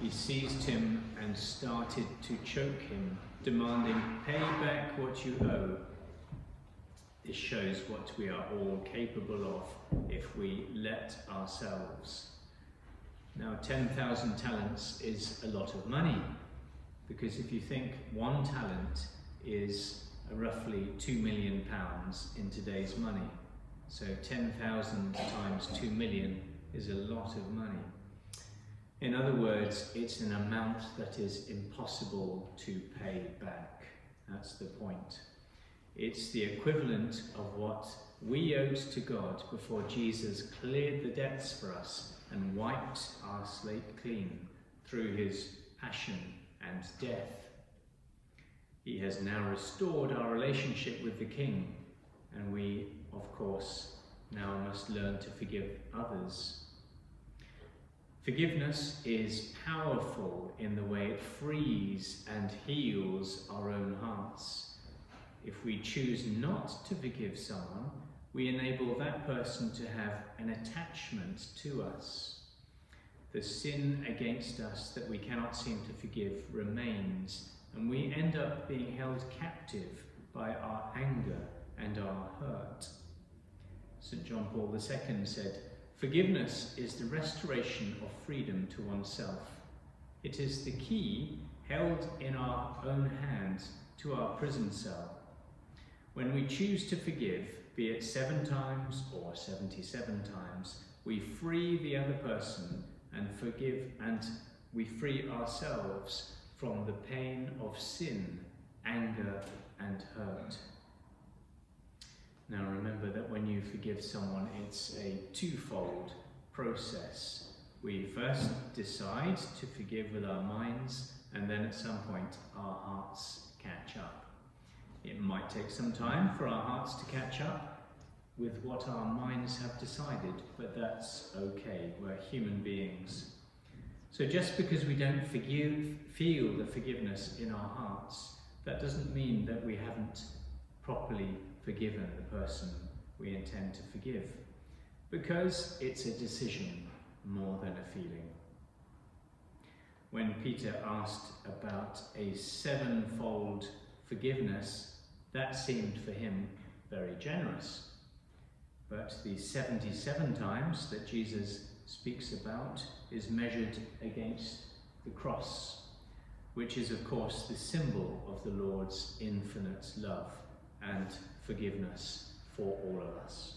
He seized him and started to choke him, demanding, "Pay back what you owe." This shows what we are all capable of if we let ourselves. Now, 10,000 talents is a lot of money, because if you think 1 talent is roughly £2 million in today's money, so 10,000 times 2 million is a lot of money. In other words, it's an amount that is impossible to pay back. That's the point. It's the equivalent of what we owed to God before Jesus cleared the debts for us and wiped our slate clean through his passion and death. He has now restored our relationship with the King, and we, of course, now must learn to forgive others. Forgiveness is powerful in the way it frees and heals our own hearts. If we choose not to forgive someone, we enable that person to have an attachment to us. The sin against us that we cannot seem to forgive remains, and we end up being held captive by our anger and our hurt. St. John Paul II said, "Forgiveness is the restoration of freedom to oneself. It is the key held in our own hands to our prison cell. When we choose to forgive, be it 7 times or 77 times, we free the other person and forgive, and we free ourselves from the pain of sin, anger, and hurt." Now remember that when you forgive someone, it's a twofold process. We first decide to forgive with our minds, and then at some point our hearts catch up. It might take some time for our hearts to catch up with what our minds have decided, but that's okay, we're human beings. So just because we don't feel the forgiveness in our hearts, that doesn't mean that we haven't properly forgiven the person we intend to forgive, because it's a decision more than a feeling. When Peter asked about a 7-fold forgiveness, that seemed for him very generous. But the 77 times that Jesus speaks about is measured against the cross, which is of course the symbol of the Lord's infinite love and forgiveness for all of us.